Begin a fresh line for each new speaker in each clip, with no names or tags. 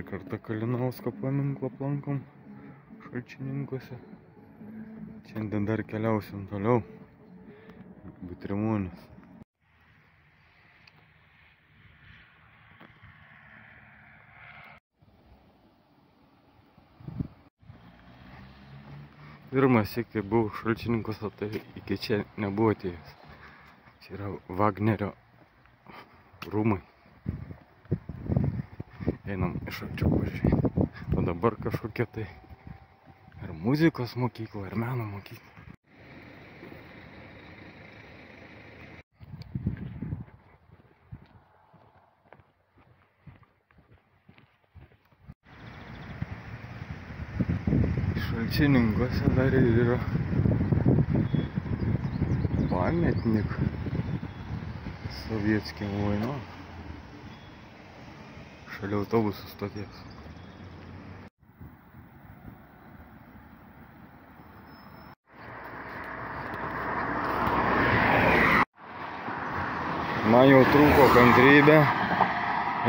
kartą Kalinausko paminklą aplankom Šalčininkuose. Šiandien dar keliausim toliau. Butrimonys. Pirmas syk, kai buvau Šalčininkuose, tai iki čia nebuvo atėjęs. Čia yra Vagnerio rūmai. Einam iš arčiau pažiūrėti. O dabar kažkokia tai ar muzikos mokykla, ar meno mokykla. Šalčininkuose dar yra памятник советским воинам šalia autobusų stoties. Man jau trūko kantrybė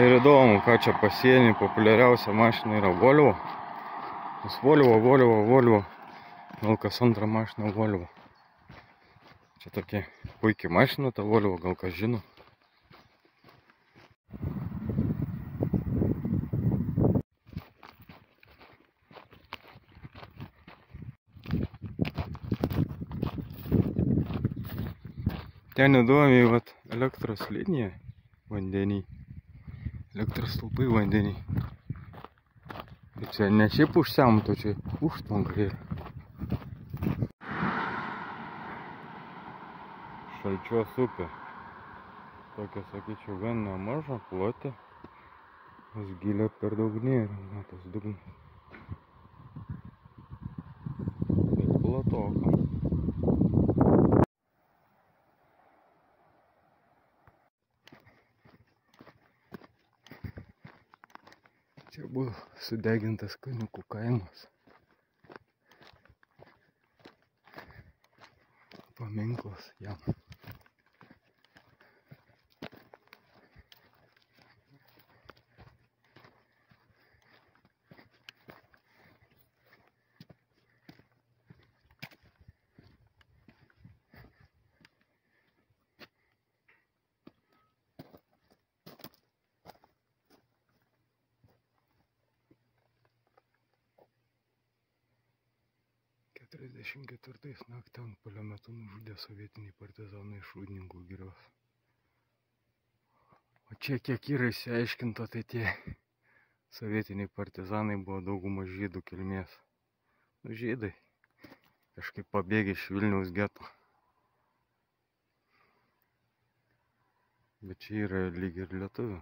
ir įdomu, ką čia pasienį populiariausia mašina yra Volvo. Nes Volvo. Gal kas antrą mašiną Volvo. Čia tokia puikiai mašina, ta Volvo, gal kas žino. Ten įdomiai vat elektros linija vandenį. Elektros stulpai vandenį. Bet čia ne šiaip užsemto, čia užtvanka yra. Šalčios upė. Tokia, sakyčiau, gan nemaža plotė. Jos gilio per daug nėra, tas dugnas. Bet platoka. Čia buvo sudegintas Kaniukų kaimas. Paminklas jam. ketvirtais naktan polio metu nužudė sovietiniai partizanai iš Rūdninkų girios. O čia kiek yra išsiaiškinta, tai tie sovietiniai partizanai buvo dauguma žydų kilmės. Nu, žydai kažkaip pabėgė iš Vilniaus geto. Bet čia yra lyg ir lietuvių.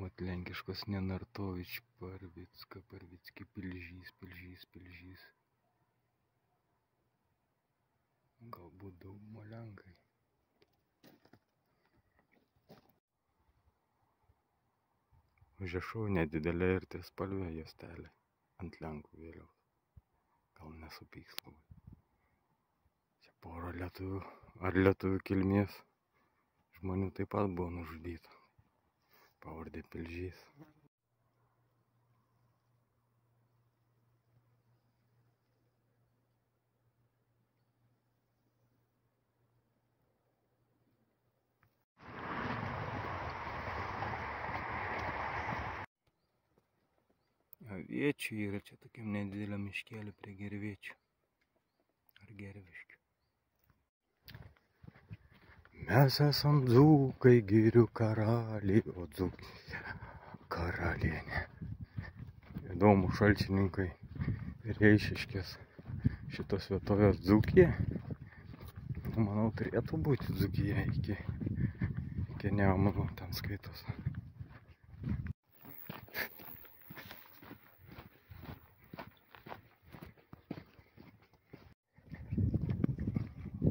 Vat lenkiškos Nenartovič, Parvicki, Pilžys. Galbūt dauguma lenkai. Užrašau nedidelė ir trispalvė juostelė ant lenkų vėliavos. Gal nesupyks labai. Čia pora lietuvių ar lietuvių kilmės žmonių taip pat buvo nužudyta. Pavardė Pilžys. Aviečių yra čia tokiam nedideliam miškelį prie Gervėčių. Ar Gerviškių. Mes esam dzūkai, girių karaliai, o Dzūkija karalienė. Įdomu, Šalčininkai ir Eišiškės šitos vietovės Dzūkija. Manau, turėtų būti Dzūkija iki Nemuno, ten skaitos.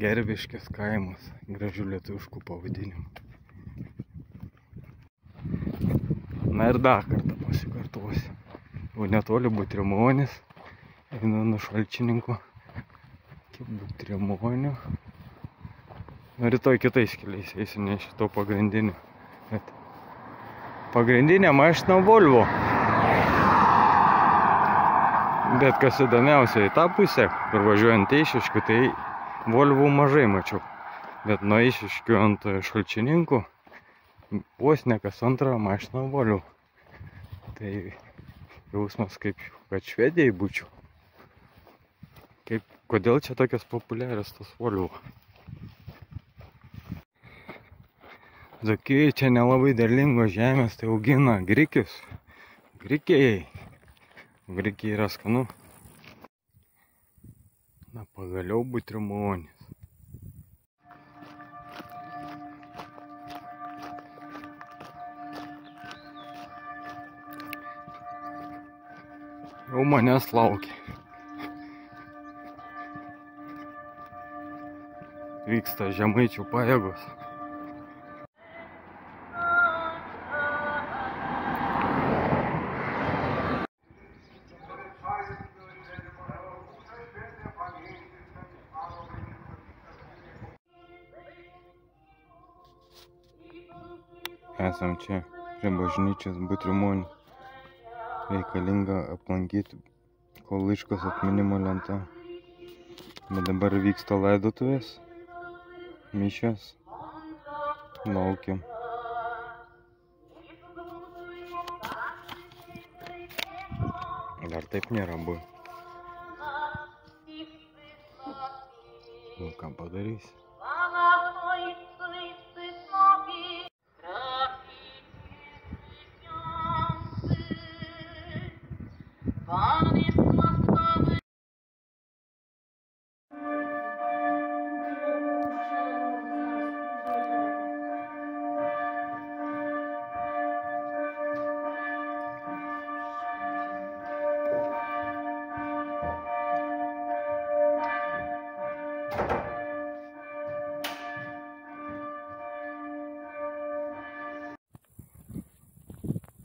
Gerviškės kaimas, gražių lietuviškų pavadinimų. Na ir dar kartą pasikartosiu. O netoli Butrimonys, einu nuo Šalčininkų iki Butrimonių. Rytoj kitais keliais eisiu, ne šito pagrindiniu. Bet pagrindinė mašina Volvo. Bet kas įdomiausia, į tą pusę, kur važiuojant Eišiškių, tai Volvų mažai mačiau. Bet nuo Eišiškių ant Šalčininkų vos ne kas antrą mašiną Volvų. Tai jausmas kaip, kad Švedijai būčiau. Kodėl čia tokios populiarios tos Volvų? Dzūkijoj čia nelabai derlingos žemės, tai augina grikius. Grikiai. Grikiai yra skanu. Na, pagaliau butrimuonis. Jau manęs laukia. Vyksta žemaičių pajėgos. Esam čia prie bažnyčios Butrimonio. Reikalinga aplankyti Koliškos atminimo lenta. Bet dabar vyksta laidotuvės, mišios, laukiam. Dar taip nėra buvę. Nu, ką padarysi?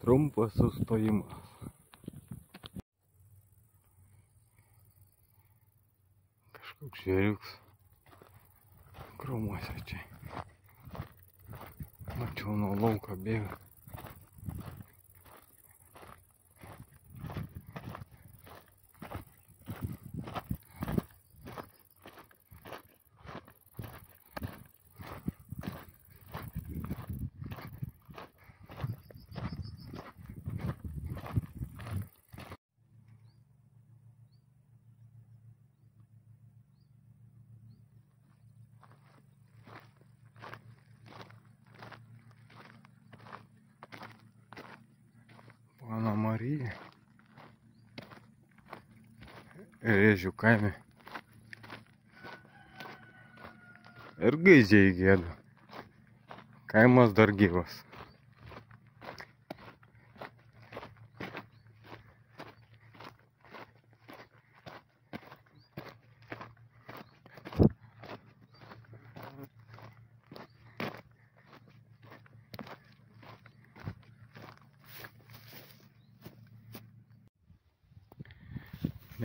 Trumpas sustojimas. Kažkoks žvėriuks krūmuose čia. Mačiau nuo lauko bėga. Ana Marija. Rėžių kaime. Ir gaidžiai gieda. Kaimas dar gyvas.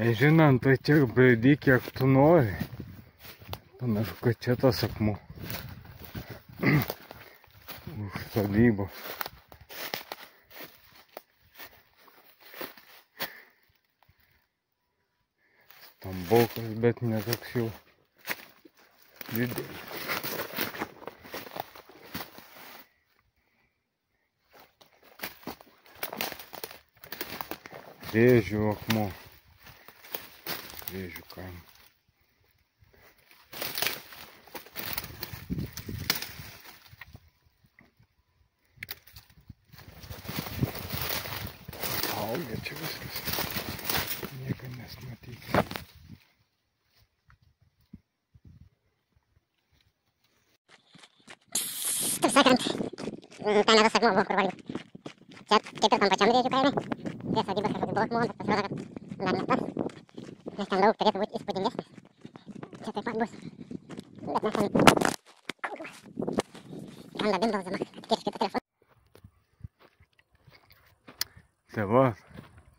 Nežinant, tai tiek braidy, kiek tu nori. Panašu, kad čia tas akmuo. Už sodybos. Stambokas, bet ne toks jau didelis. Rėžių akmuo. Rėžių kaimą. Augia čia viskas. Nieko nesimatyti.
Taip sakant, ten netas akmuo buvo, kur valgiau. Čia kaip ir tam pačiam Rėžių kaime. Prie sodybos kažkokį buvo akmuo, bet pasirodo, kad dar ne tas. Nes ten daug turėtų būti įspūdingesnis. Čia taip pat bus. Bet mes ten... Ten dabindal zama, atkirs kitą telefoną.
Tai va,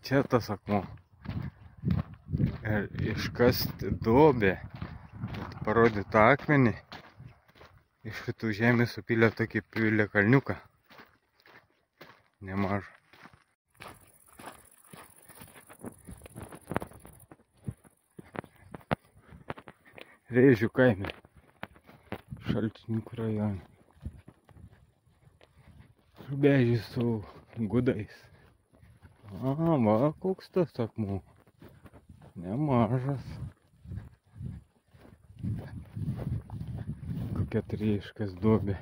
čia tas akmuo. Ir iškasti duobę, parodyti akmenį. Iš šitų žemės supylė tokį piliakalniuką. Nemažą. Rėžių kaime, Šalčininkų rajone. Rubežius su gudais. Va, koks tas akmuo. Nemažas. Kokia trieškas duobė.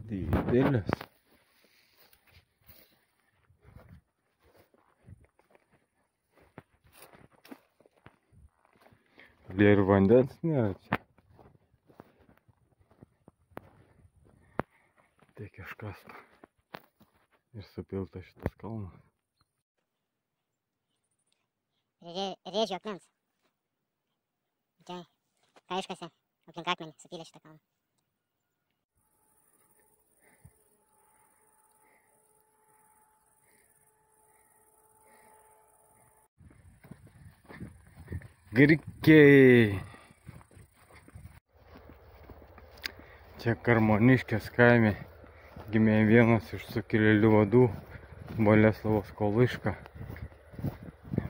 Didelės. Ir vandens nėra čia. Tiek iškasta. Ir supilta šitas kalnas.
Rėžių akmens. Čia, ką iškasė, aplink akmenį supylė šitą kalną.
Grikiai. Čia Karmoniškės kaime gimė vienas iš sukilėlių vadų, Boleslovas Koluška.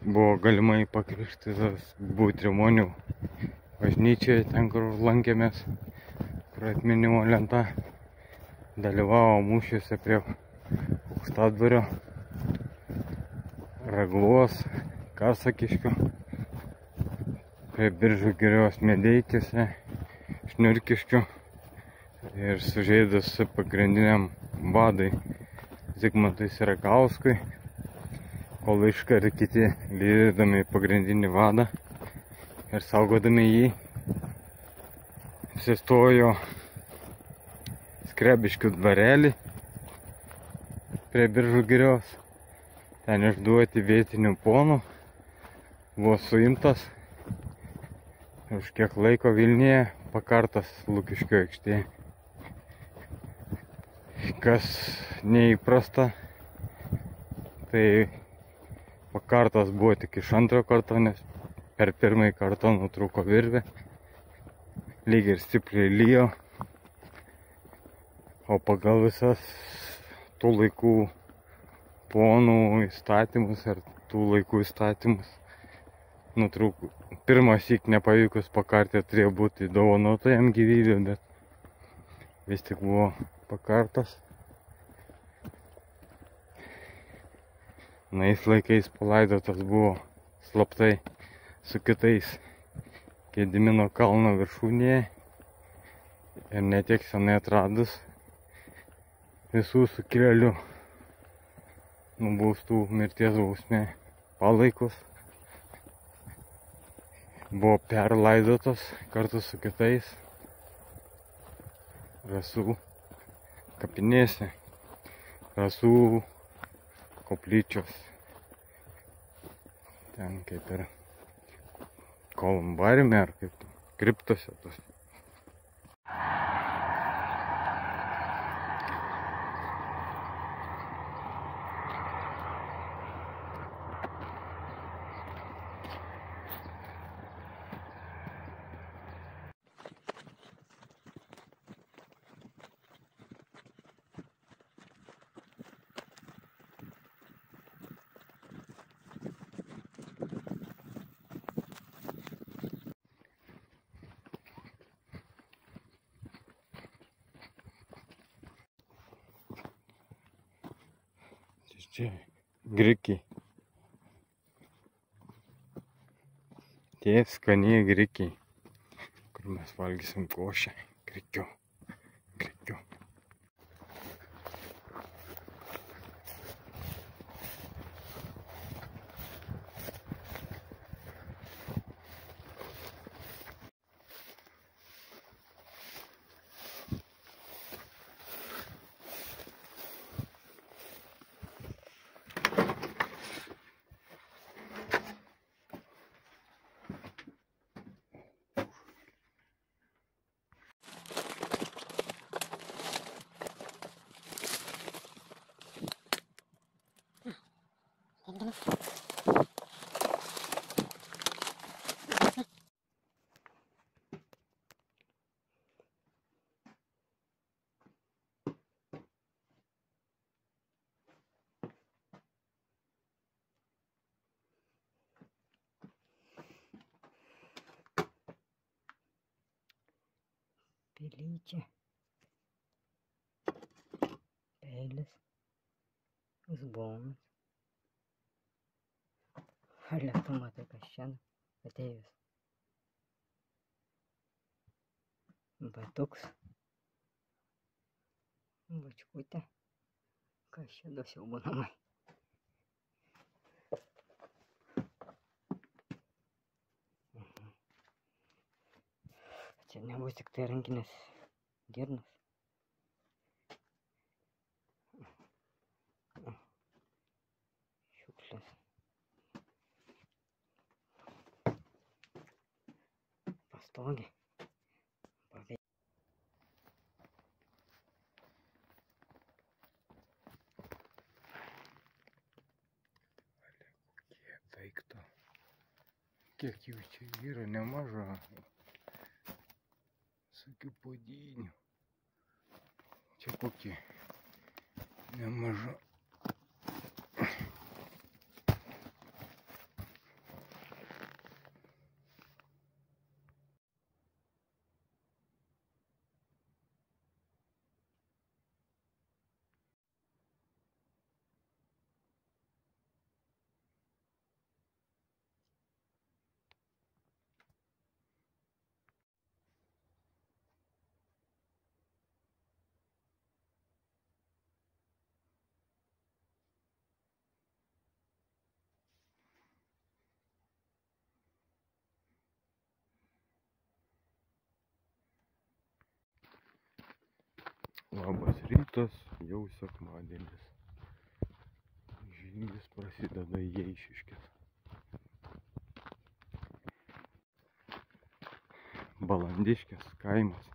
Buvo galimai pakrikštytas Butrimonių bažnyčioje, ten kur lankėmės, kur atminimo lenta. Dalyvavo mūšiuose prie Aukštadvario, Raguvos, Karsakiškio, prie Biržų girios Medeikiuose, Šniurkiškių ir sužeidus pagrindiniam vadui Zigmantui Sierakauskui. Koluška ir kiti lydėdami pagrindinį vadą ir saugodami jį apsistojo Skrebiškių dvarelį prie Biržų girios. Ten išduoti vietinių ponų, buvo suimtas. Už kiek laiko Vilniuje pakartas Lukiškių aikštėje. Kas neįprasta, tai pakartas buvo tik iš antro karto, nes per pirmąjį kartą nutrūko virvė. Lyg ir stipriai lijo. O pagal visas tų laikų ponų įstatymus ar tų laikų įstatymus nutrūko. Pirmąsyk nepavykus pakarti turėjo būti dovanota jam gyvybė, bet vis tik buvo pakartas. Nais laikais palaidotas buvo slaptai su kitais Gedimino kalno viršūnėje ir netiek senai atradus visų sukilėlių nubaustų mirties bausme palaikus. Buvo perlaidotas kartu su kitais Rasų kapinėse, Rasų koplyčios. Ten kaip ir kolumbariume ar kaip kriptose tos. Čia grikiai. Tie skaniai grikiai, kur mes valgysim košę. Grikių.
Pelytė. Peilis. Uzbonas. Ale tu matai, kas čia atėjus. Batuks. Bačkutė. Kas čia du siaubo namai. Čia nebus tik tai rankinės girnos. Šiukšlės. Pastogė.
Daikto. Kiek jų čia yra, nemaža. Sakiau, puodynių. Čia kokie nemaža. Labas rytas, jau sekmadienis. Žygis prasideda į Eišiškes. Balandiškės kaimas.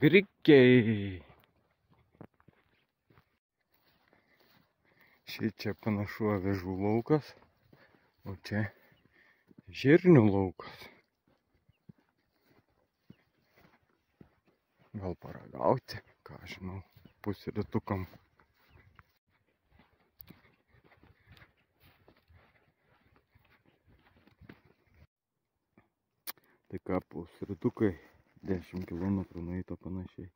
Grikiai. Šičia panašu avižų laukas, o čia žirnių laukas. Gal paragauti, ką žinau, pusrytukam. Tai ką, pusrytukai 10 km nueito panašiai.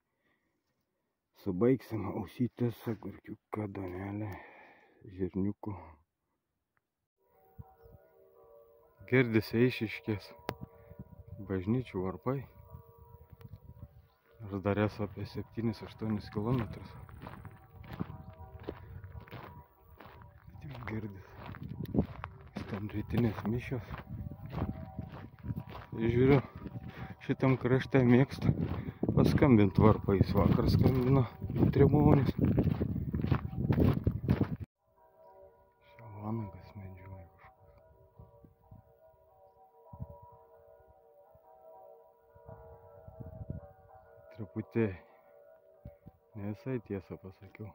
Subaigsim ausytės, agurkiuką, duonelę, žirniukų. Girdisi Eišiškės bažnyčių varpai. Aš dar esu apie 7-8 km. Tik girdisi. Ten rytinės mišios. Žiūriu, šitam krašte mėgsta paskambinti varpais. Vakar skambino Trimonis. Čia vanagas medžioja kažkas. Truputį ne visai tiesą pasakiau.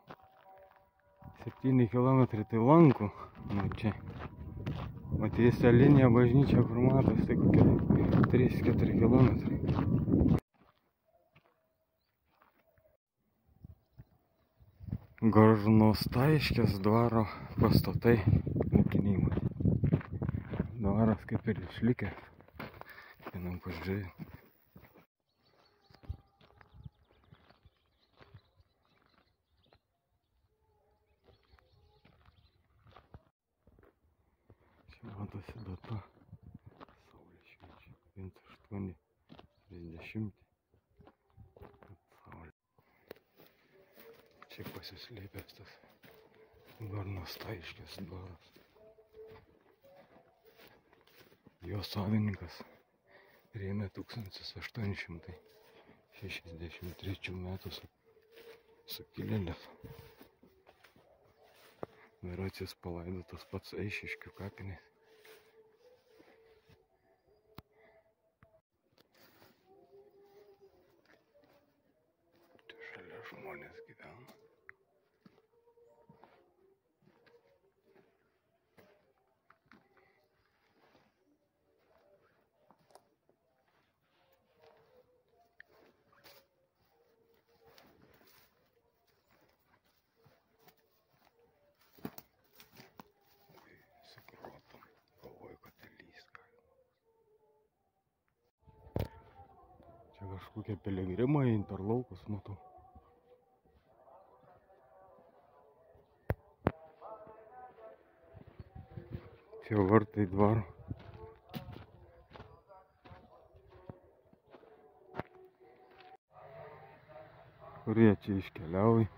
7 km tai Lankų. Nu čia. O tiesia linija bažnyčia, kur matos, tai kokie 3-4 km. Garnostaiškės dvaro pastatai ūkiniai matyti. Dvaras kaip ir išlikęs. Vienam pažiūrėjau. Čia matosi data. Saulė šviečia. 1:8:30. Saulė. Čia pasislėpęs tas Garnostaiškės dvaras. Jo savininkas rėmė 1863 metų sukilėlės. Berods jis palaidotas pats Eišiškių kapinės. Čia šalia žmonės gyvena. kažkokie piligrimai, interlaukus matau. Čia vartai dvaro. Kurie čia iškeliauja.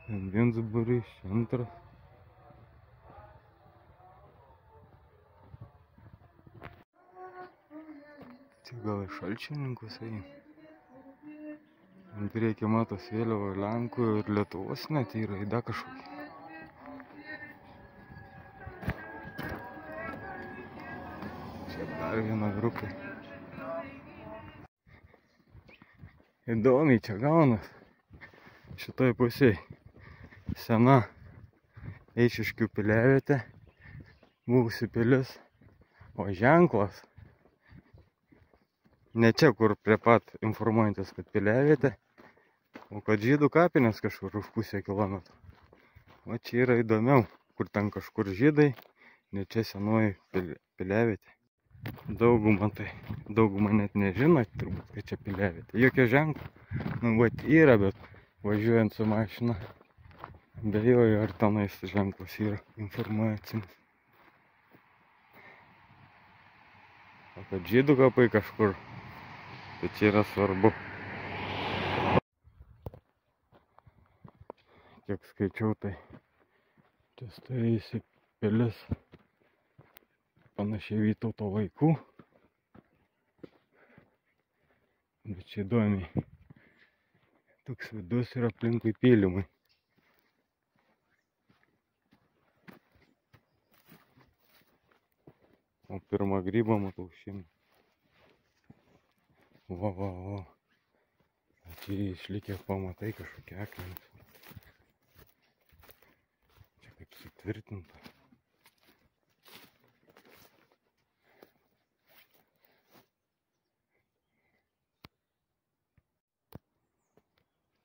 Vienas būrys, antras. Čia gal iš Šalčininkus eina. Ant reikia matos vėliava Lenkų ir Lietuvos net yra įda kažkokia. Čia dar viena grupė. Įdomiai čia gaunas. Šitoj pusėj sena Eišiškių piliavietė, buvusi pilis, o ženklas ne čia, kur prie pat informuojantis, kad piliavietė, o kad žydų kapinės kažkur už pusę kilometrų. O čia yra įdomiau, kur ten kažkur žydai, ne čia senoji piliavietė. Dauguma net nežino, turbūt, kad čia piliavietė. Jokio ženklo, nu, vat yra, bet važiuojant su mašina, bejoju, ar tenais ženklas yra informacinis. O kad žydų kapai kažkur, tai čia yra svarbu. Kiek skaičiau, tai čia stovėjusi pilis panašiai Vytauto laikų. Bet čia įdomiai. Toks vidus ir aplinkui pylimai. O pirmą grybą matau šiemet. Va. Čia išlikę pamatai kažkokie akmenys. Čia kaip sutvirtinta.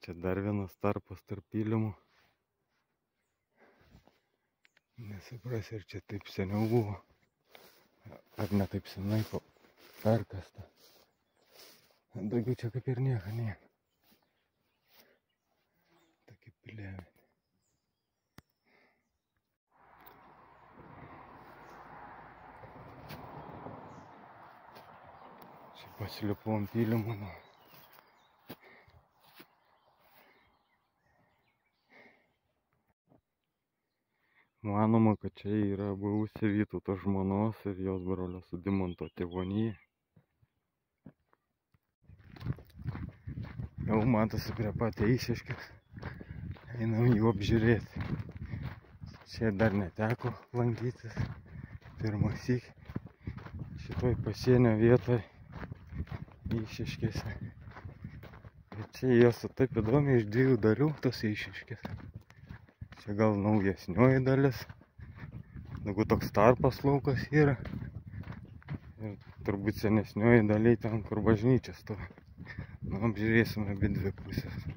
Čia dar vienas tarpas tarp pylimų. Nesuprasi, ar čia taip seniau buvo. Ar ne taip senai perkasta. Daugiau čia kaip ir nieko nėra. Tokia piliavietė. Čia pasilipu ant pylimų. Manoma, kad čia yra buvusi Vytauto žmonos ir jos brolio Sudimanto tėvonija. Jau matosi prie pat Eišiškės. Einam jų apžiūrėti. Čia dar neteko lankytis. Pirmąsyk šitoj pasienio vietoj Eišiškėse. Bet čia jos taip įdomiai iš dviejų dalių tos Eišiškės. Čia gal naujesnioji dalis, daugiau toks tarpas laukas yra. Ir turbūt senesnioji daliai ten, kur bažnyčia stovi. Nu, apžiūrėsime abi dvi pusės.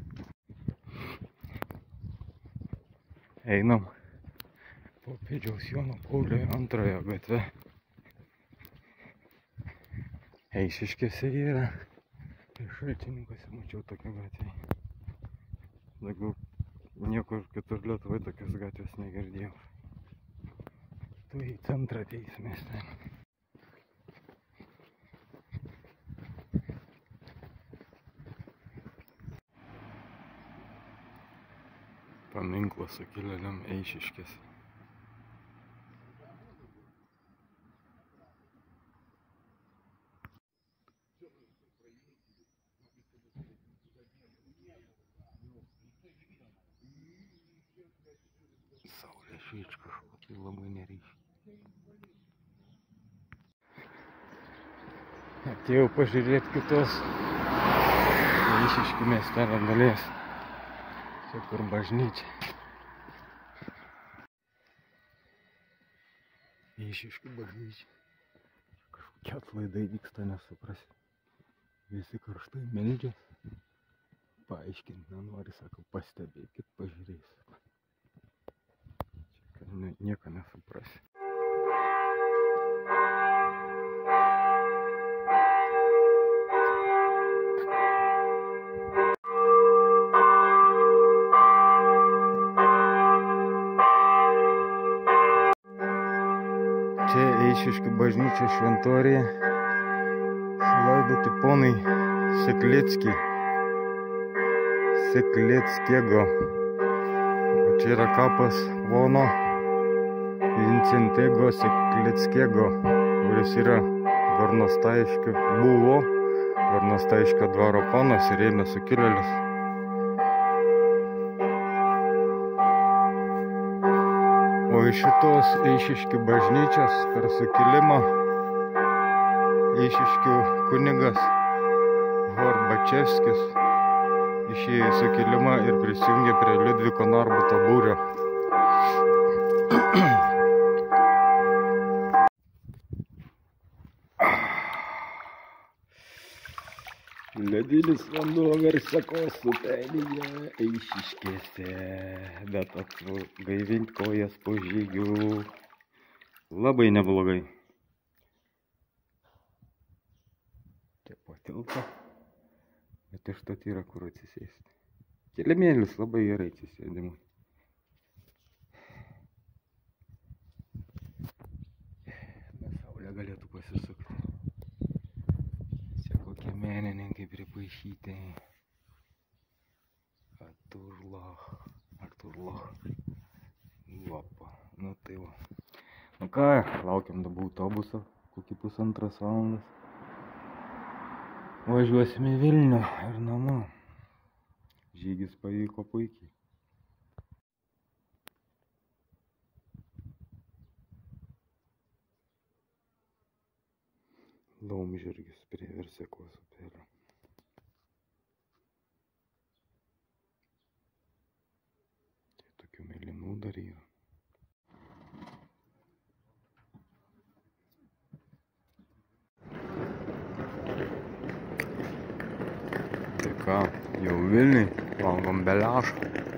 Einam Popiežiaus Jono Paulio II gatve. Eišiškėse yra. Ir Šalčininkuose mačiau tokią gatvę. Daugiau niekur kitur Lietuvai tokios gatvės negirdėjau. Tu į centrą ateisime ten. Paminklas sukilėliam Eišiškėse. Saulė šviečia kažkokia labai neryškiai. Atėjau pažiūrėti kitos Eišiškių miestelio dalies. Čia kur bažnyčia. Eišiškių bažnyčia. Kažkokie atlaidai vyksta, nesuprasi. Visi karštai meldžias. Paaiškinti nenori, sako, pastebėkit, pažiūrėsit. Nieko nesuprasi. Eišiškių bažnyčios šventoriuje laidoti ponai Sekleckiego. O čia yra kapas pono Vincentego Sekleckiego, kuris yra buvo Gornostaiškio dvaro ponas ir ėmė sukilėlis. O iš šitos Eišiškių bažnyčios per sukilimą Eišiškių kunigas Horbačevskis išėjo į sukilimą ir prisijungė prie Liudviko Narbuto būrio. Ledinis vanduo Versekos upelyje Eišiškėse, bet atgaivinti kojas po žygių labai neblogai. Čia po tilto, bet iš to yra kur atsisėsti. Kilimėlis labai gerai atsisėdimui. Na, saulė galėtų pasisukti. Čia kokie menininkai pripaišyti. Arturloch. Opa, nu tai va. Nu ką, laukiam dabar autobuso, kokį 1,5 valandos. Važiuosime į Vilnių ir namo. Žygis pavyko puikiai. Laumžirgis prie Versekos upelio. Tai tokių mėlynų dar yra. Tai ką, jau Vilniui, valgom beliašą.